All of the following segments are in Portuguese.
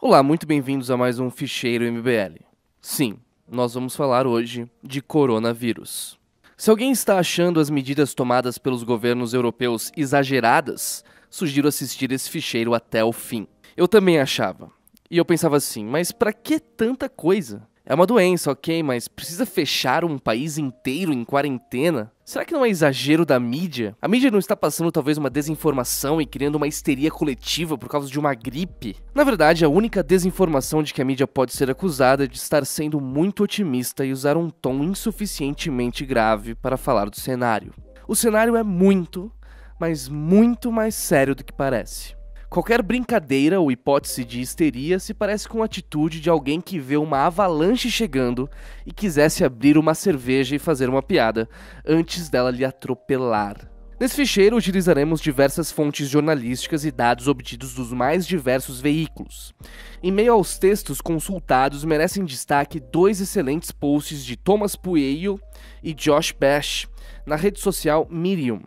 Olá, muito bem-vindos a mais um Ficheiro MBL. Sim, nós vamos falar hoje de coronavírus. Se alguém está achando as medidas tomadas pelos governos europeus exageradas, sugiro assistir esse ficheiro até o fim. Eu também achava. E eu pensava assim, mas pra que tanta coisa? É uma doença, ok, mas precisa fechar um país inteiro em quarentena? Será que não é exagero da mídia? A mídia não está passando talvez uma desinformação e criando uma histeria coletiva por causa de uma gripe? Na verdade, a única desinformação de que a mídia pode ser acusada é de estar sendo muito otimista e usar um tom insuficientemente grave para falar do cenário. O cenário é muito, mas muito mais sério do que parece. Qualquer brincadeira ou hipótese de histeria se parece com a atitude de alguém que vê uma avalanche chegando e quisesse abrir uma cerveja e fazer uma piada antes dela lhe atropelar. Nesse ficheiro utilizaremos diversas fontes jornalísticas e dados obtidos dos mais diversos veículos. Em meio aos textos consultados, merecem destaque dois excelentes posts de Thomas Pueyo e Josh Bash na rede social Medium,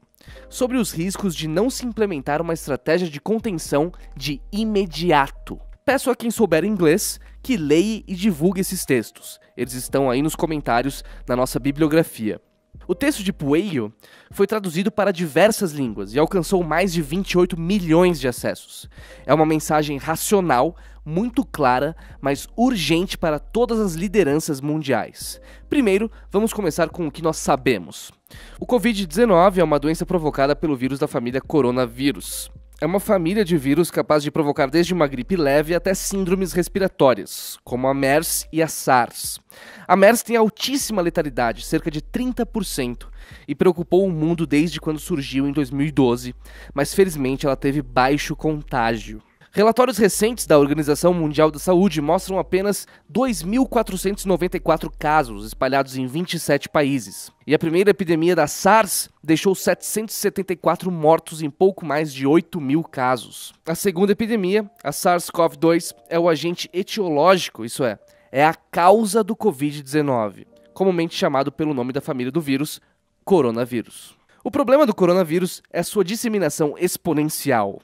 sobre os riscos de não se implementar uma estratégia de contenção de imediato. Peço a quem souber inglês que leia e divulgue esses textos. Eles estão aí nos comentários na nossa bibliografia. O texto de Pueyo foi traduzido para diversas línguas e alcançou mais de 28 milhões de acessos. É uma mensagem racional, muito clara, mas urgente para todas as lideranças mundiais. Primeiro, vamos começar com o que nós sabemos. O Covid-19 é uma doença provocada pelo vírus da família coronavírus. É uma família de vírus capaz de provocar desde uma gripe leve até síndromes respiratórias, como a MERS e a SARS. A MERS tem altíssima letalidade, cerca de 30%, e preocupou o mundo desde quando surgiu em 2012, mas felizmente ela teve baixo contágio. Relatórios recentes da Organização Mundial da Saúde mostram apenas 2.494 casos espalhados em 27 países. E a primeira epidemia da SARS deixou 774 mortos em pouco mais de 8.000 casos. A segunda epidemia, a SARS-CoV-2, é o agente etiológico, isso é a causa do Covid-19, comumente chamado pelo nome da família do vírus, coronavírus. O problema do coronavírus é sua disseminação exponencial.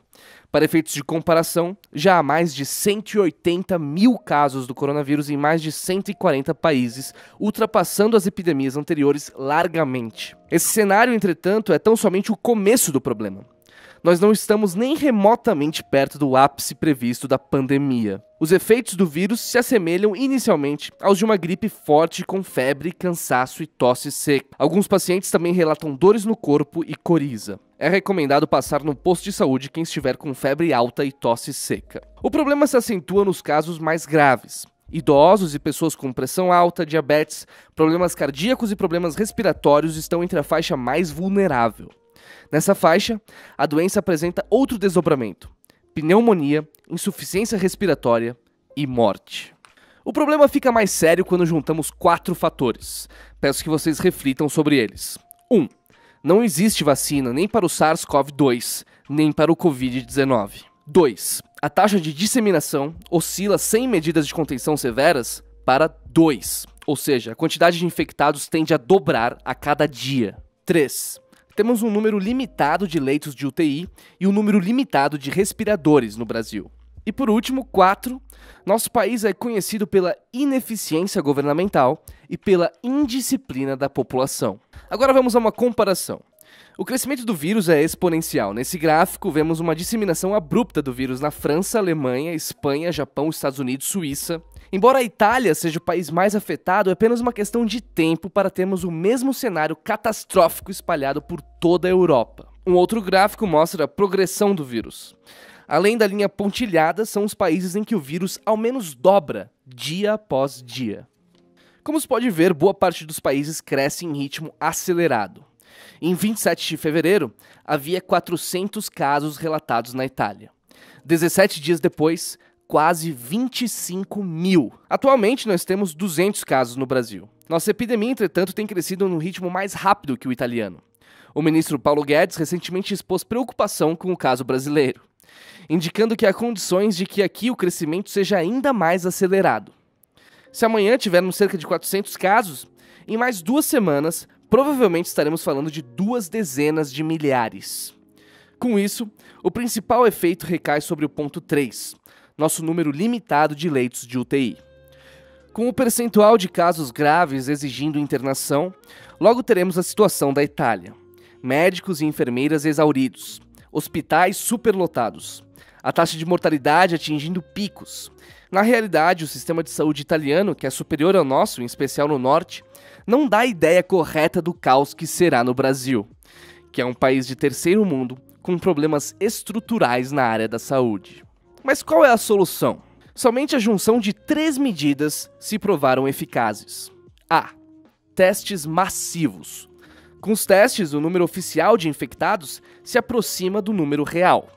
Para efeitos de comparação, já há mais de 180 mil casos do coronavírus em mais de 140 países, ultrapassando as epidemias anteriores largamente. Esse cenário, entretanto, é tão somente o começo do problema. Nós não estamos nem remotamente perto do ápice previsto da pandemia. Os efeitos do vírus se assemelham inicialmente aos de uma gripe forte com febre, cansaço e tosse seca. Alguns pacientes também relatam dores no corpo e coriza. É recomendado passar no posto de saúde quem estiver com febre alta e tosse seca. O problema se acentua nos casos mais graves. Idosos e pessoas com pressão alta, diabetes, problemas cardíacos e problemas respiratórios estão entre a faixa mais vulnerável. Nessa faixa, a doença apresenta outro desdobramento: pneumonia, insuficiência respiratória e morte. O problema fica mais sério quando juntamos 4 fatores. Peço que vocês reflitam sobre eles. 1. Não existe vacina nem para o SARS-CoV-2, nem para o Covid-19. 2. A taxa de disseminação oscila sem medidas de contenção severas para 2, ou seja, a quantidade de infectados tende a dobrar a cada dia. 3. Temos um número limitado de leitos de UTI e um número limitado de respiradores no Brasil. E por último, 4. Nosso país é conhecido pela ineficiência governamental e pela indisciplina da população. Agora vamos a uma comparação. O crescimento do vírus é exponencial. Nesse gráfico, vemos uma disseminação abrupta do vírus na França, Alemanha, Espanha, Japão, Estados Unidos, Suíça. Embora a Itália seja o país mais afetado, é apenas uma questão de tempo para termos o mesmo cenário catastrófico espalhado por toda a Europa. Um outro gráfico mostra a progressão do vírus. Além da linha pontilhada, são os países em que o vírus ao menos dobra, dia após dia. Como se pode ver, boa parte dos países cresce em ritmo acelerado. Em 27 de fevereiro, havia 400 casos relatados na Itália. 17 dias depois, quase 25 mil. Atualmente, nós temos 200 casos no Brasil. Nossa epidemia, entretanto, tem crescido num ritmo mais rápido que o italiano. O ministro Paulo Guedes recentemente expôs preocupação com o caso brasileiro, indicando que há condições de que aqui o crescimento seja ainda mais acelerado. Se amanhã tivermos cerca de 400 casos, em mais 2 semanas, provavelmente estaremos falando de 2 dezenas de milhares. Com isso, o principal efeito recai sobre o ponto 3. nosso número limitado de leitos de UTI. Com o percentual de casos graves exigindo internação, logo teremos a situação da Itália. Médicos e enfermeiras exauridos, hospitais superlotados, a taxa de mortalidade atingindo picos. Na realidade, o sistema de saúde italiano, que é superior ao nosso, em especial no norte, não dá a ideia correta do caos que será no Brasil, que é um país de terceiro mundo com problemas estruturais na área da saúde. Mas qual é a solução? Somente a junção de 3 medidas se provaram eficazes. A. Testes massivos. Com os testes, o número oficial de infectados se aproxima do número real.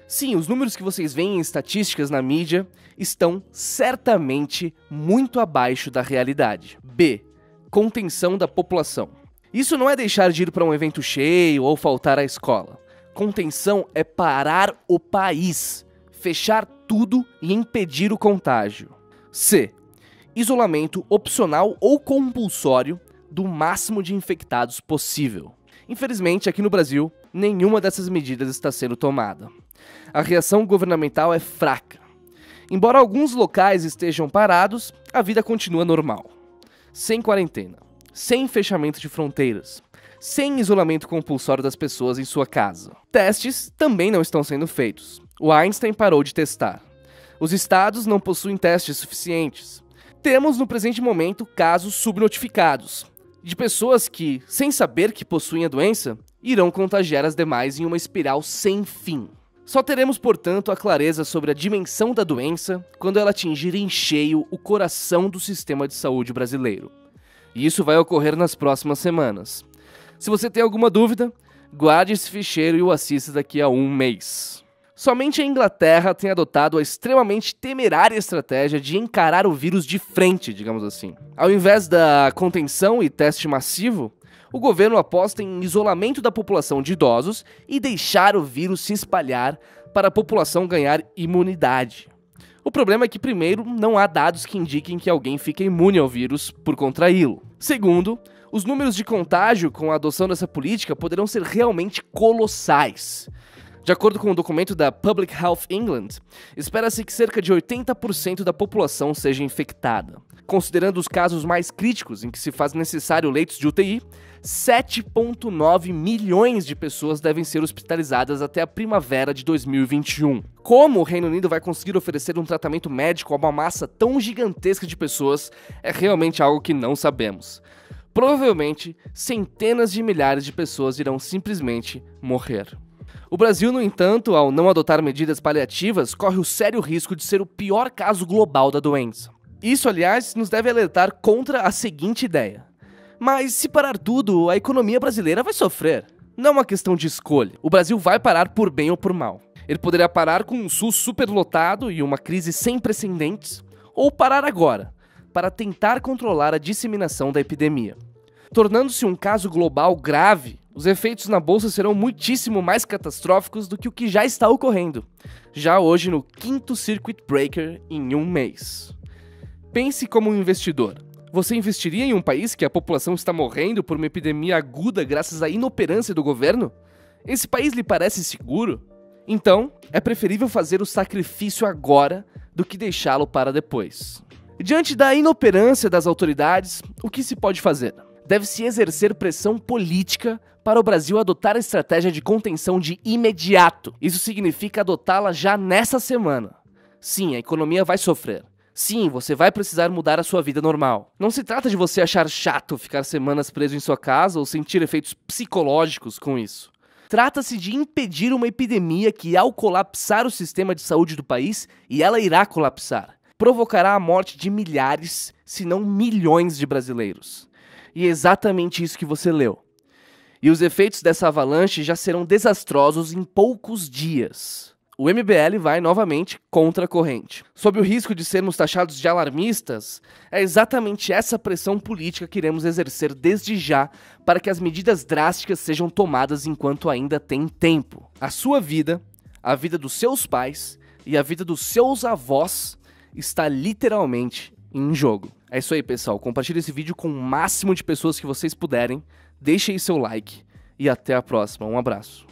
Sim, os números que vocês veem em estatísticas na mídia estão certamente muito abaixo da realidade. B. Contenção da população. Isso não é deixar de ir para um evento cheio ou faltar à escola. Contenção é parar o país, fechar tudo e impedir o contágio. C. Isolamento opcional ou compulsório do máximo de infectados possível. Infelizmente, aqui no Brasil, nenhuma dessas medidas está sendo tomada. A reação governamental é fraca. Embora alguns locais estejam parados, a vida continua normal. Sem quarentena, sem fechamento de fronteiras, sem isolamento compulsório das pessoas em sua casa. Testes também não estão sendo feitos. O Einstein parou de testar. Os estados não possuem testes suficientes. Temos no presente momento casos subnotificados, de pessoas que, sem saber que possuem a doença, irão contagiar as demais em uma espiral sem fim. Só teremos, portanto, a clareza sobre a dimensão da doença quando ela atingir em cheio o coração do sistema de saúde brasileiro. E isso vai ocorrer nas próximas semanas. Se você tem alguma dúvida, guarde esse ficheiro e o assista daqui a um mês. Somente a Inglaterra tem adotado a extremamente temerária estratégia de encarar o vírus de frente, digamos assim. Ao invés da contenção e teste massivo, o governo aposta em isolamento da população de idosos e deixar o vírus se espalhar para a população ganhar imunidade. O problema é que, primeiro, não há dados que indiquem que alguém fica imune ao vírus por contraí-lo. Segundo, os números de contágio com a adoção dessa política poderão ser realmente colossais. De acordo com o documento da Public Health England, espera-se que cerca de 80% da população seja infectada. Considerando os casos mais críticos em que se faz necessário leitos de UTI, 7,9 milhões de pessoas devem ser hospitalizadas até a primavera de 2021. Como o Reino Unido vai conseguir oferecer um tratamento médico a uma massa tão gigantesca de pessoas é realmente algo que não sabemos. Provavelmente, centenas de milhares de pessoas irão simplesmente morrer. O Brasil, no entanto, ao não adotar medidas paliativas, corre o sério risco de ser o pior caso global da doença. Isso, aliás, nos deve alertar contra a seguinte ideia. Mas se parar tudo, a economia brasileira vai sofrer. Não é uma questão de escolha. O Brasil vai parar por bem ou por mal. Ele poderia parar com um SUS superlotado e uma crise sem precedentes, ou parar agora, para tentar controlar a disseminação da epidemia. Tornando-se um caso global grave, os efeitos na bolsa serão muitíssimo mais catastróficos do que o que já está ocorrendo, já hoje no 5º Circuit Breaker em um mês. Pense como um investidor. Você investiria em um país que a população está morrendo por uma epidemia aguda graças à inoperância do governo? Esse país lhe parece seguro? Então, é preferível fazer o sacrifício agora do que deixá-lo para depois. Diante da inoperância das autoridades, o que se pode fazer? Deve-se exercer pressão política para o Brasil adotar a estratégia de contenção de imediato. Isso significa adotá-la já nessa semana. Sim, a economia vai sofrer. Sim, você vai precisar mudar a sua vida normal. Não se trata de você achar chato ficar semanas preso em sua casa ou sentir efeitos psicológicos com isso. Trata-se de impedir uma epidemia que, ao colapsar o sistema de saúde do país, e ela irá colapsar, provocará a morte de milhares, se não milhões de brasileiros. E é exatamente isso que você leu. E os efeitos dessa avalanche já serão desastrosos em poucos dias. O MBL vai novamente contra a corrente. Sob o risco de sermos taxados de alarmistas, é exatamente essa pressão política que iremos exercer desde já para que as medidas drásticas sejam tomadas enquanto ainda tem tempo. A sua vida, a vida dos seus pais e a vida dos seus avós está literalmente em jogo. É isso aí, pessoal. Compartilhe esse vídeo com o máximo de pessoas que vocês puderem. Deixe aí seu like e até a próxima. Um abraço.